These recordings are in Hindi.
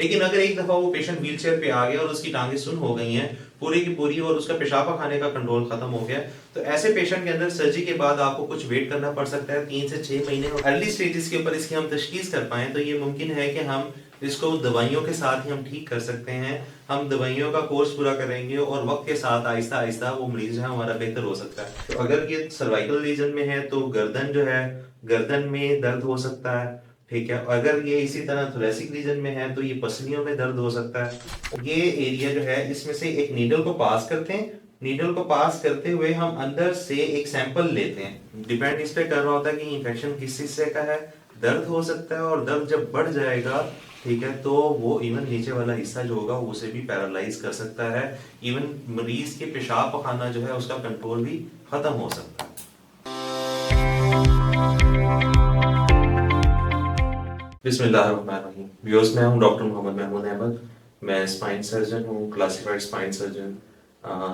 लेकिन अगर एक दफा वो पेशेंट व्हील चेयर पे आ गया और उसकी टांगें सुन हो गई हैं पूरी की पूरी और उसका पेशाबा खाने का कंट्रोल खत्म हो गया, तो ऐसे पेशेंट के अंदर सर्जरी के बाद आपको कुछ वेट करना पड़ सकता है 3 से 6 महीने। अर्ली स्टेजेस के ऊपर इसकी हम तशखीस कर पाएं तो ये मुमकिन है कि हम इसको दवाइयों के साथ ही हम ठीक कर सकते हैं। हम दवाइयों का कोर्स पूरा करेंगे और वक्त के साथ आहिस्ता आहिस्ता वो मरीज जो है हमारा बेहतर हो सकता है। तो अगर ये सर्वाइकल रीजन में है तो गर्दन जो है, गर्दन में दर्द हो सकता है। ठीक है, अगर ये इसी तरह थोरेसिक रीजन में है तो ये पसलियों में दर्द हो सकता है। ये एरिया जो है इसमें से एक नीडल को पास करते हैं, नीडल को पास करते हुए हम अंदर से एक सैंपल लेते हैं। डिपेंड इस पे कर रहा होता है कि इंफेक्शन किस हिस्से का है। दर्द हो सकता है और दर्द जब बढ़ जाएगा, ठीक है, तो वो इवन नीचे वाला हिस्सा जो होगा उसे भी पैरालाइज कर सकता है। इवन मरीज के पेशाब पखाना जो है उसका कंट्रोल भी खत्म हो सकता है। बिस्मिल्लाहिर्रहमानिर्रहीम। व्यूअर्स, मैं हूं डॉक्टर मोहम्मद महमूद अहमद। मैं स्पाइन सर्जन हूं, classified spine surgeon.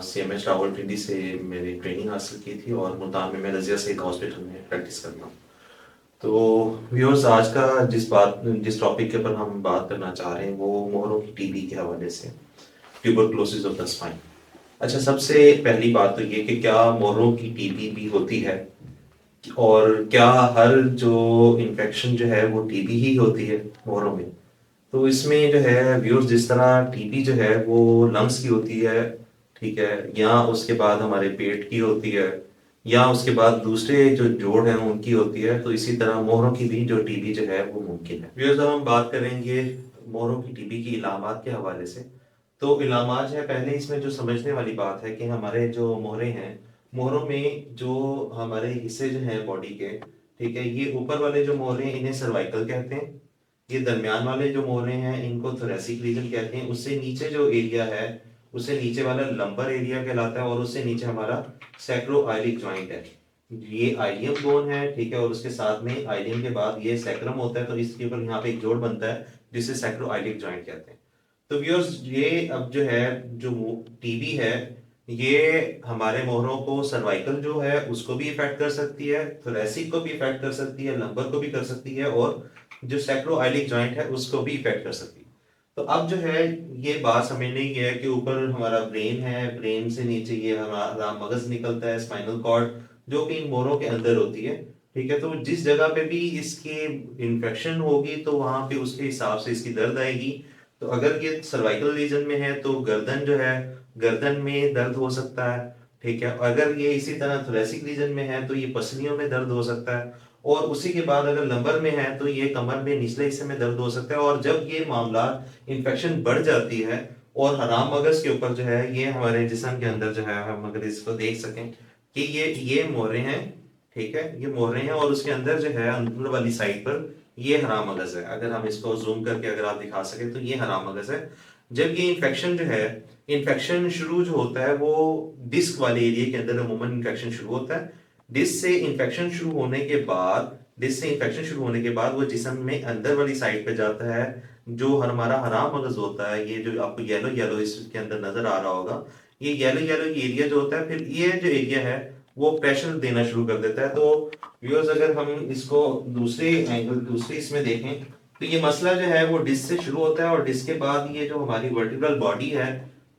CMH Rawalpindi से मैंने ट्रेनिंग हासिल की थी और मुल्तान में मैं रज़िया सईद हॉस्पिटल में प्रैक्टिस करता हूं। तो व्यूअर्स, आज का जिस टॉपिक के ऊपर हम बात करना चाह रहे हैं वो मोहरों की टीबी के हवाले से, ट्यूबरकुलोसिस ऑफ द स्पाइन। अच्छा, सबसे पहली बात तो ये कि क्या मोहरों की टीबी भी होती है और क्या हर जो इन्फेक्शन जो है वो टीबी ही होती है मोहरों में। तो इसमें जो है व्यूअर्स, जिस तरह टीबी जो है वो लंग्स की होती है, ठीक है, या उसके बाद हमारे पेट की होती है, या उसके बाद दूसरे जो जोड़ हैं उनकी होती है, तो इसी तरह मोहरों की भी जो टीबी जो है वो मुमकिन है। व्यूअर्स, अब हम बात करेंगे मोहरों की टीबी की इलामात के हवाले से। तो इलामात है, पहले इसमें जो समझने वाली बात है कि हमारे जो मोहरे हैं, मोहरों में जो हमारे हिस्से जो हैं बॉडी के, ठीक है, ये ऊपर वाले जो मोहरे हैं इन्हें सर्वाइकल कहते हैं। ये दरमियान वाले जो मोहरे हैं इनको थोरेसिक रीजन कहते हैं। उससे नीचे जो एरिया है उससे नीचे वाला लंबर एरिया कहलाता है और उससे नीचे हमारा सैक्रोआइलिक जॉइंट है। ये आइलियम बोन है, ठीक है, और उसके साथ में आइलियम के बाद ये सैक्रम होता है, तो इसके ऊपर यहाँ पे एक जोड़ बनता है जिसे सैक्रोआइलिक जॉइंट कहते हैं। तो व्यूअर्स, ये अब जो है जो टीबी है ये हमारे मोहरों को सर्वाइकल जो है उसको भी इफेक्ट कर सकती है, थोरेसिक को भी इफेक्ट कर सकती है, लंबर को भी कर सकती है और जो सैक्रोआइलिक जॉइंट है उसको भी इफेक्ट कर सकती है। तो अब जो है ये बात समझने की है कि ऊपर हमारा ब्रेन है, ब्रेन से नीचे ये हमारा मगज निकलता है, स्पाइनल कॉर्ड, जो कि इन मोहरों के अंदर होती है। ठीक है, तो जिस जगह पे भी इसके इन्फेक्शन होगी तो वहां पे उसके हिसाब से इसकी दर्द आएगी। तो अगर ये सर्वाइकल रीजन में है तो गर्दन जो है, गर्दन में दर्द हो सकता है। ठीक है, अगर ये इसी तरह थोरेसिक रीजन में है तो ये पसलियों में दर्द हो सकता है। और उसी के बाद अगर लंबर में है तो ये कमर में निचले हिस्से में दर्द हो सकता है। और जब ये मामला इन्फेक्शन बढ़ जाती है और हराम मगज के ऊपर जो है, ये हमारे जिस्म के अंदर जो है, हम अगर इसको देख सकें कि ये मोहरे हैं, ठीक है, ये मोहरे हैं और उसके अंदर जो है अंदर वाली साइड पर ये हराम मगज है। अगर हम इसको जूम करके अगर आप दिखा सके तो ये हराम मगज है। जब ये इन्फेक्शन जो है, इन्फेक्शन शुरू जो होता है वो डिस्क वाले एरिया के अंदर अमूमन इन्फेक्शन शुरू होता है। डिस्क से इन्फेक्शन शुरू होने के बाद वो जिस्म में अंदर वाली साइड पे जाता है। जो हमारा हराम मगज होता है, ये जो आपको येलो येलो इसके अंदर नजर आ रहा होगा, ये येलो येलो एरिया जो होता है, फिर ये जो एरिया है वो प्रेशर देना शुरू कर देता है। तो व्यूअर्स, अगर हम इसको दूसरे एंगल, दूसरे इसमें देखें तो ये मसला जो है वो डिस्क से शुरू होता है और डिस्क के बाद ये जो हमारी वर्टिब्रल बॉडी है,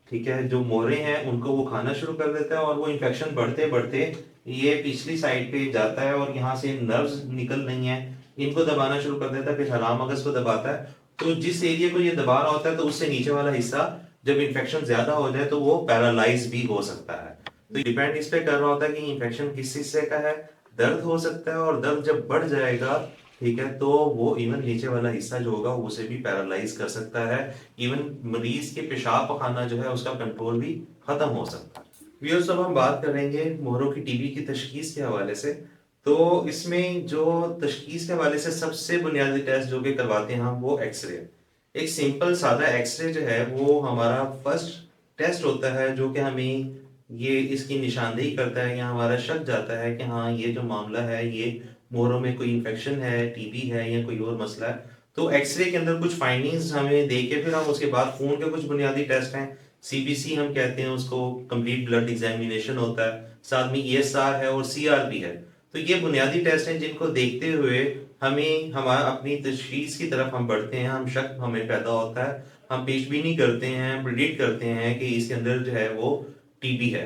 ठीक है, जो मोरे हैं उनको वो खाना शुरू कर देता है और वो इन्फेक्शन बढ़ते बढ़ते ये पिछली साइड पे जाता है और यहाँ से नर्व्स निकल रही हैं, इनको दबाना शुरू कर देता है, फिर हराम मगज को दबाता है। तो जिस एरिया को ये दबा रहा होता है तो उससे नीचे वाला हिस्सा जब इन्फेक्शन ज्यादा हो जाए तो वो पैरालाइज भी हो सकता है। तो डिपेंड इस पे कर रहा होता है कि इन्फेक्शन किस हिस्से का है। दर्द हो सकता है और दर्द जब बढ़ जाएगा, ठीक है, तो वो इवन नीचे वाला हिस्सा जो होगा उसे भी पैरालाइज कर सकता है। इवन मरीज के पेशाब पखाना जो है उसका कंट्रोल भी खत्म हो सकता है। व्यूअर्स, अब हम बात करेंगे मोहरों की टीबी की तशखीस के हवाले से। तो इसमें जो तशखीस के हवाले से सबसे बुनियादी टेस्ट जो कि करवाते हैं हम वो एक्सरे। एक सिंपल सादा एक्सरे जो है वो हमारा फर्स्ट टेस्ट होता है जो कि हमें ये इसकी निशानदेही करता है या हमारा शक जाता है कि हाँ ये जो मामला है ये मोहरों में कोई इन्फेक्शन है, टीबी है या कोई और मसला है। तो एक्सरे के अंदर कुछ फाइंडिंग्स हमें दे के फिर हम उसके बाद खून के कुछ बुनियादी टेस्ट हैं, CBC हम कहते हैं उसको, कंप्लीट ब्लड एग्जामिनेशन होता है, साथ में ESR है और CR भी है। तो ये बुनियादी टेस्ट हैं जिनको देखते हुए हमारा अपनी तशखीस की तरफ हम बढ़ते हैं, हम शक हमें पैदा होता है, हम पेशबीनी करते हैं, प्रिडिक्ट करते हैं कि इसके अंदर जो है वो टीबी है।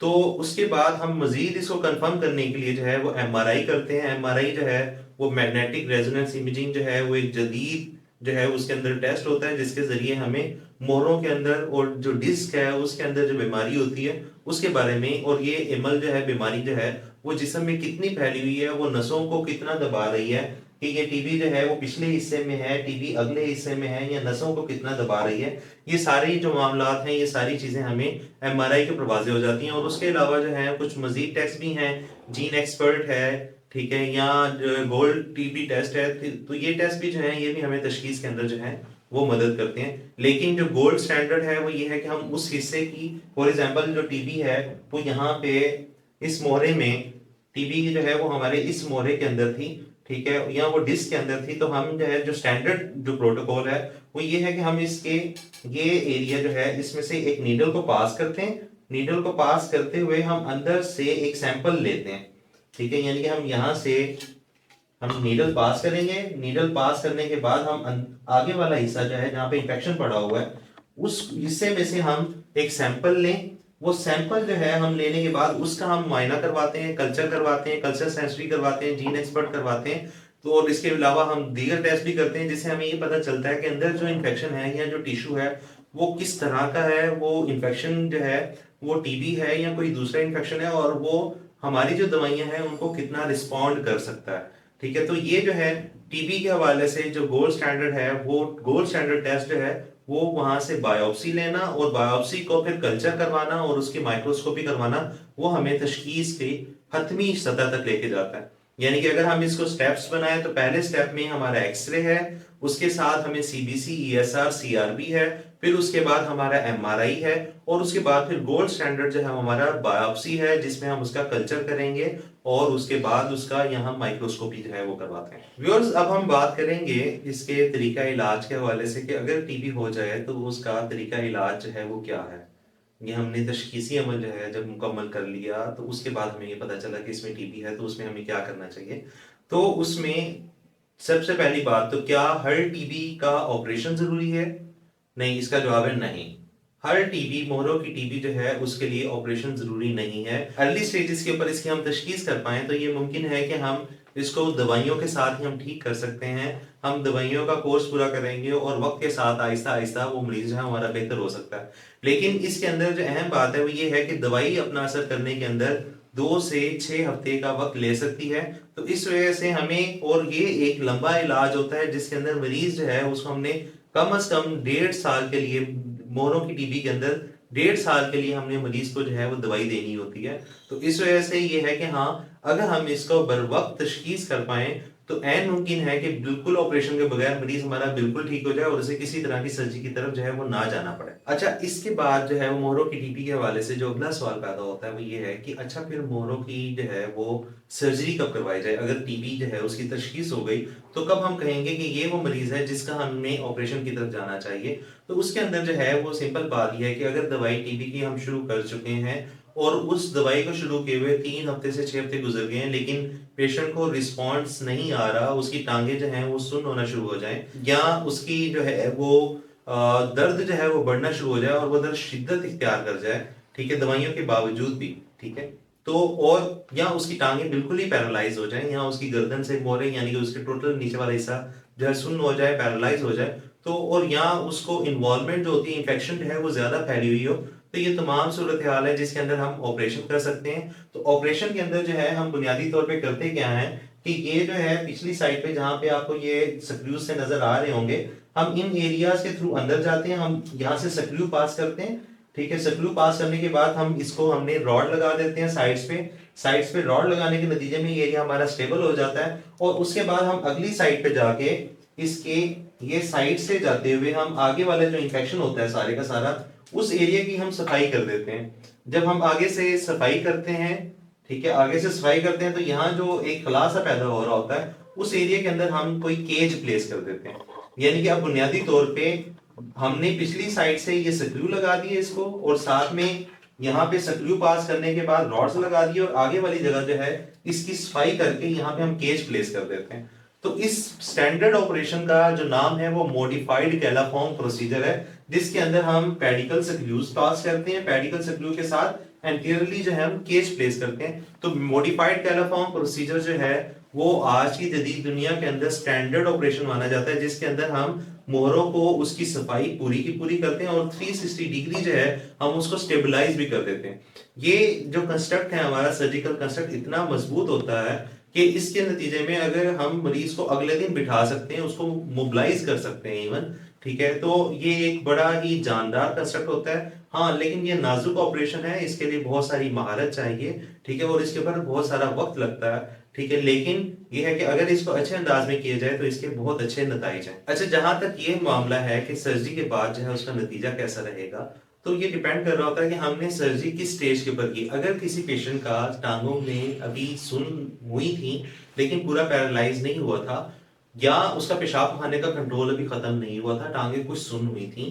तो उसके बाद हम मजीद इसको कंफर्म करने के लिए जो है वो एमआरआई करते हैं। एमआरआई जो है वो मैग्नेटिक रेजोनेंस इमेजिंग जो है वो एक जदीद जो है उसके अंदर टेस्ट होता है, जिसके जरिए हमें मोहरों के अंदर और जो डिस्क है उसके अंदर जो बीमारी होती है उसके बारे में, और ये एमल जो है बीमारी जो है वो जिस्म में कितनी फैली हुई है, वो नसों को कितना दबा रही है, कि ये टीबी जो है वो पिछले हिस्से में है, टीबी अगले हिस्से में है, या नसों को कितना दबा रही है, ये सारी जो मामलात हैं, ये सारी चीजें हमें एमआरआई के प्रवाजे हो जाती हैं। और उसके अलावा जो है कुछ मजीद टेस्ट भी हैं, जीन एक्सपर्ट है, ठीक है, या गोल्ड टीबी टेस्ट है, तो ये टेस्ट भी जो है ये भी हमें तशखीस के अंदर जो है वो मदद करते हैं। लेकिन जो गोल्ड स्टैंडर्ड है वो ये है कि हम उस हिस्से की, फॉर एग्जांपल जो टीबी है वो यहाँ पे इस मोहरे में, टीबी जो है वो हमारे इस मोहरे के अंदर थी, ठीक है, या वो डिस्क के अंदर थी, तो हम जो है जो स्टैंडर्ड जो प्रोटोकॉल है वो ये है कि हम इसके ये एरिया जो है इसमें से एक नीडल को पास करते हैं, नीडल को पास करते हुए हम अंदर से एक सैंपल लेते हैं, ठीक है, यानी कि हम यहाँ से हम नीडल पास करेंगे, नीडल पास करने के बाद हम आगे वाला हिस्सा जो है जहाँ पे इंफेक्शन पड़ा हुआ है उस हिस्से में से हम एक सैंपल लें। वो सैंपल जो है हम लेने के बाद उसका हम मुआयना करवाते हैं, कल्चर करवाते हैं, कल्चर सेंसरी करवाते हैं, जीन एक्सपर्ट करवाते हैं। तो और इसके अलावा हम दीगर टेस्ट भी करते हैं, जिससे हमें ये पता चलता है कि अंदर जो इन्फेक्शन है या जो टिश्यू है वो किस तरह का है, वो इन्फेक्शन जो है वो टीबी है या कोई दूसरा इन्फेक्शन है, और वो हमारी जो दवाइयां हैं उनको कितना रिस्पॉन्ड कर सकता है, ठीक है। तो ये जो है टीबी के हवाले से जो गोल्ड स्टैंडर्ड है, वो गोल्ड स्टैंडर्ड टेस्ट जो है वो वहां से बायोप्सी लेना और बायोप्सी को फिर कल्चर करवाना और उसकी माइक्रोस्कोपी करवाना, वो हमें तशखीस की हतमी सतह तक लेके जाता है। यानी कि अगर हम इसको स्टेप्स बनाए तो पहले स्टेप में हमारा एक्सरे है, उसके साथ हमें सीबीसी, ईएसआर, सीआरबी है, फिर उसके बाद हमारा एमआरआई है, और उसके बाद फिर गोल्ड स्टैंडर्ड जो है हमारा बायोप्सी है, जिसमें हम उसका कल्चर करेंगे और उसके बाद उसका यहाँ माइक्रोस्कोपी जो है वो करवाते हैं। व्यूअर्स, अब हम बात करेंगे इसके तरीका इलाज के हवाले से कि अगर टीबी हो जाए तो उसका तरीका इलाज जो है वो क्या है। ये हमने तशखीसी अमल जो है जब मुकम्मल कर लिया तो उसके बाद हमें ये पता चला कि इसमें टीबी है, तो उसमें हमें क्या करना चाहिए। तो उसमें सबसे पहली बात, तो क्या हर टीबी का ऑपरेशन जरूरी है? नहीं, इसका जवाब है नहीं। हर टीबी, मोहरों की टीबी जो है उसके लिए ऑपरेशन जरूरी नहीं है। अर्ली स्टेजेस के ऊपर इसकी हम तशखीस कर पाए तो ये मुमकिन है कि हम इसको दवाइयों के साथ ही हम ठीक कर सकते हैं। हम दवाइयों का कोर्स पूरा करेंगे और वक्त के साथ आहिस्ता आहिस्ता वो मरीज जो है हमारा बेहतर हो सकता है। लेकिन इसके अंदर जो अहम बात है वो ये है कि दवाई अपना असर करने के अंदर 2 से 6 हफ्ते का वक्त ले सकती है। तो इस वजह से हमें, और ये एक लंबा इलाज होता है जिसके अंदर मरीज जो है उसको हमने कम से कम 1.5 साल के लिए, मोहरों की टीबी के अंदर 1.5 साल के लिए हमने मरीज को जो है वो दवाई देनी होती है। तो इस वजह से ये है कि हाँ, अगर हम इसको बर वक्त तशखीस कर पाए तो ऐन मुमकिन है कि बिल्कुल ऑपरेशन के बगैर मरीज हमारा बिल्कुल ठीक हो जाए और उसे किसी तरह की सर्जरी की तरफ जो है वो ना जाना पड़े। अच्छा, इसके बाद जो है वो मोहरों की टीबी के हवाले से जो अगला सवाल पैदा होता है वो ये है कि अच्छा फिर मोहरों की जो है वो सर्जरी कब करवाई जाए। अगर टीबी जो है उसकी तशखीस हो गई तो कब हम कहेंगे कि ये वो मरीज है जिसका हमें ऑपरेशन की तरफ जाना चाहिए। तो उसके अंदर जो है वो सिंपल बात यह है कि अगर दवाई टीबी की हम शुरू कर चुके हैं और उस दवाई को शुरू किए हुए 3 हफ्ते से 6 हफ्ते गुजर गए हैं, लेकिन पेशेंट को रिस्पॉन्स नहीं आ रहा, उसकी टांगे जो हैं वो सुन्न होना शुरू हो जाए, या उसकी जो है वो दर्द जो है वो बढ़ना शुरू हो जाए और वो दर्द शिद्दत इख्तियार कर जाए, ठीक है, दवाइयों के बावजूद भी, ठीक है, तो और या उसकी टांगे बिल्कुल ही पैरालाइज हो जाए, या उसकी गर्दन से मोरे यानी कि उसके टोटल नीचे वाला हिस्सा जो है सुन्न हो जाए, पैरालाइज हो जाए, तो और या उसको इन्वॉल्वमेंट जो होती है, इन्फेक्शन जो है वो ज्यादा फैली हुई हो, तो ये तमाम सूरत हाल है जिसके अंदर हम ऑपरेशन कर सकते हैं। तो ऑपरेशन के अंदर जो है हम बुनियादी तौर पे करते क्या है कि ये जो है पिछली साइड पे जहाँ पे आपको ये स्क्रूज से नजर आ रहे होंगे, हम इन एरियाज के थ्रू अंदर जाते हैं, हम यहाँ से स्क्रू पास करते हैं, ठीक है, स्क्रू पास करने के बाद हम इसको हमने रॉड लगा देते हैं साइड्स पे रॉड लगाने के नतीजे में ये एरिया हमारा स्टेबल हो जाता है, और उसके बाद हम अगली साइड पे जाके इसके ये साइड से जाते हुए हम आगे वाला जो इन्फेक्शन होता है सारे का सारा, उस एरिया की हम सफाई कर देते हैं। जब हम आगे से सफाई करते हैं, ठीक है, आगे से सफाई करते हैं तो यहाँ जो एक खला सा पैदा हो रहा होता है उस एरिया के अंदर हम कोई केज प्लेस कर देते हैं। यानी कि अब बुनियादी तौर पे हमने पिछली साइड से ये स्क्रू लगा दिए इसको, और साथ में यहाँ पे स्क्रू पास करने के बाद रॉड्स लगा दिए, और आगे वाली जगह जो है इसकी सफाई करके यहाँ पे हम केज प्लेस कर देते हैं। तो इस स्टैंडर्ड ऑपरेशन का जो नाम है वो मॉडिफाइड कैलाफॉर्म प्रोसीजर है, जिसके अंदर हम पेडिकल सक्ल्यूज पास करते हैं, पेडिकल सक्ल्यू के साथ एंटीरियरली जो है हम केज प्लेस करते हैं। तो मॉडिफाइड कैलाफॉर्म प्रोसीजर जो है वो आज की जदीद दुनिया के अंदर स्टैंडर्ड ऑपरेशन माना जाता है, जिसके अंदर हम मोहरों को उसकी सफाई पूरी की पूरी करते हैं और 360 डिग्री जो है हम उसको स्टेबलाइज भी कर देते हैं। ये जो कंस्ट्रक्ट है हमारा सर्जिकल कंस्ट्रक्ट इतना मजबूत होता है कि इसके नतीजे में अगर हम मरीज को अगले दिन बिठा सकते हैं, उसको मोबिलाइज कर सकते हैं इवन, ठीक है, तो ये एक बड़ा ही जानदार कंस्ट्रक्ट होता है। हाँ, लेकिन ये नाजुक ऑपरेशन है, इसके लिए बहुत सारी महारत चाहिए, ठीक है, और इसके ऊपर बहुत सारा वक्त लगता है, ठीक है, लेकिन ये है कि अगर इसको अच्छे अंदाज में किया जाए तो इसके बहुत अच्छे नतीजे हैं। अच्छा, जहां तक ये मामला है कि सर्जरी के बाद जो है उसका नतीजा कैसा रहेगा, तो ये डिपेंड कर रहा होता है कि हमने सर्जरी किस स्टेज के ऊपर की। अगर किसी पेशेंट का टांगों में अभी सुन हुई थी लेकिन पूरा पैरालाइज नहीं हुआ था, या उसका पेशाब खाने का कंट्रोल अभी खत्म नहीं हुआ था, टांगे कुछ सुन हुई थी,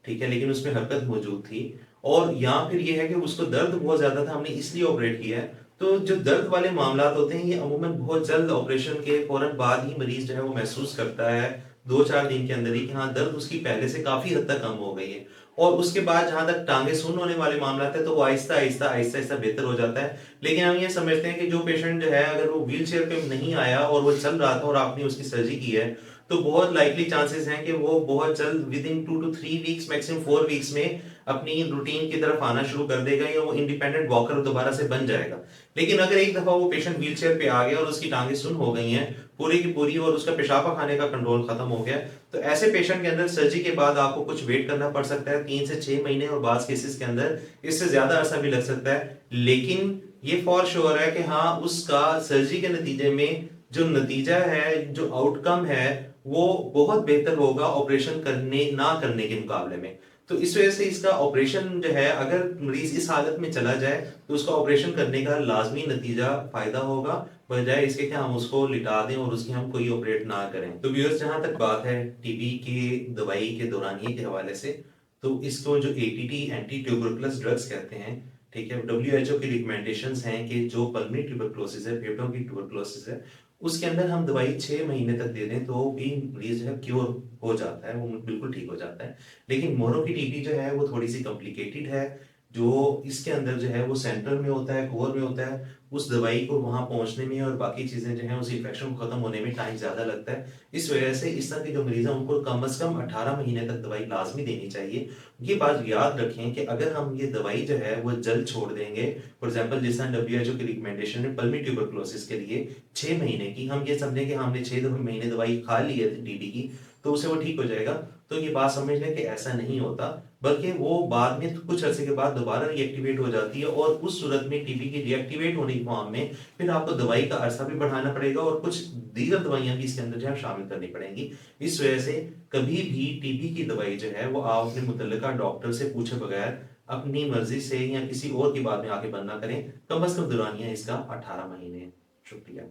ठीक है, लेकिन उसमें हरकत मौजूद थी, और या फिर ये है कि उसको दर्द बहुत ज्यादा था, हमने इसलिए ऑपरेट किया है, तो जो दर्द वाले मामला होते हैं ये अमूमन बहुत जल्द ऑपरेशन के फौरन बाद ही मरीज जो है वो महसूस करता है, 2-4 दिन के अंदर ही, कि हाँ दर्द उसकी पहले से काफी हद तक कम हो गई है। और उसके बाद जहां तक टांगे सुन्न होने वाले मामला थे तो वो आहिस्ता आहिस्ता आहिस्ता आहिस्ता बेहतर हो जाता है। लेकिन हम ये समझते हैं कि जो पेशेंट जो है अगर वो व्हील चेयर पे नहीं आया और वो चल रहा था और आपने उसकी सर्जरी की है, तो बहुत लाइकली चांसेस हैं कि वो बहुत जल्द with in 2 to 3 weeks, maximum 4 weeks में अपनी रूटीन की तरफ आना शुरू कर देगा, या वो इंडिपेंडेंट वॉकर दोबारा से बन जाएगा। लेकिन अगर एक दफा वो पेशेंट व्हीलचेयर पे आ गया और उसकी टांगे सुन हो गई हैं पूरी की पूरी और उसका पेशाबा खाने का कंट्रोल खत्म हो गया, तो ऐसे पेशेंट के अंदर सर्जरी के बाद आपको कुछ वेट करना पड़ सकता है, 3 से 6 महीने, और बास केसेस के अंदर इससे ज्यादा अरसा भी लग सकता है। लेकिन ये फॉर श्योर है कि हाँ उसका सर्जरी के नतीजे में जो नतीजा है, जो आउटकम है, वो बहुत बेहतर होगा ऑपरेशन करने ना करने के मुकाबले में। तो इस वजह से इसका ऑपरेशन जो है, अगर मरीज इस हालत में चला जाए तो उसका ऑपरेशन करने का लाजमी नतीजा फायदा होगा, बजाय इसके कि हम उसको लिटा दें और उसकी हम कोई ऑपरेट ना करें। तो व्यूअर्स, जहां तक बात है टीबी की दवाई के दौरानिए के हवाले से, तो इसको जो एटीटी, एंटी ट्यूबरकुलस ड्रग्स कहते हैं, ठीक है, डब्ल्यूएचओ की रिकमेंडेशंस हैं कि जो पल्मोनरी ट्यूबरकुलोसिस है, फेफड़ों की ट्यूबरकुलोसिस है, उसके अंदर हम दवाई 6 महीने तक दे दें तो भी मरीज जो है क्योर हो जाता है, वो बिल्कुल ठीक हो जाता है। लेकिन मोनो की टीबी जो है वो थोड़ी सी कॉम्प्लिकेटेड है, जो इसके अंदर जो है वो सेंटर में होता है, कोर में होता है, उस दवाई को वहां पहुंचने में और बाकी चीजें जो है उस इन्फेक्शन को खत्म होने में टाइम ज्यादा लगता है। इस वजह से इस तरह के जो मरीज हैं उनको कम से कम 18 महीने तक दवाई लाजमी देनी चाहिए। ये बात याद रखें कि अगर हम ये दवाई जो है वो जल्द छोड़ देंगे, फॉर एग्जाम्पल जिस तरह डब्ल्यूएचओ की रिकमेंडेशन है पल्मोनरी ट्यूबरकुलोसिस के लिए 6 महीने की, हम ये समझें कि हमने 6 महीने दवाई खा ली है टीबी की तो उसे वो ठीक हो जाएगा, तो ये बात समझ लें कि ऐसा नहीं होता, बल्कि वो बाद में कुछ अरसे के बाद दोबारा रीएक्टिवेट हो जाती है, और उस सूरत में टीबी की रीएक्टिवेट होने की फॉर्म में फिर आपको दवाई का अरसा भी बढ़ाना पड़ेगा और कुछ दीगर दवाइयां भी इसके अंदर जो है शामिल करनी पड़ेंगी। इस वजह से कभी भी टीबी की दवाई जो है वो आप अपने मुतल्लिका डॉक्टर से पूछे बगैर अपनी मर्जी से या किसी और की बात में आके बंद ना करें। कम अज कम दुरानिया इसका 18 महीने। शुक्रिया।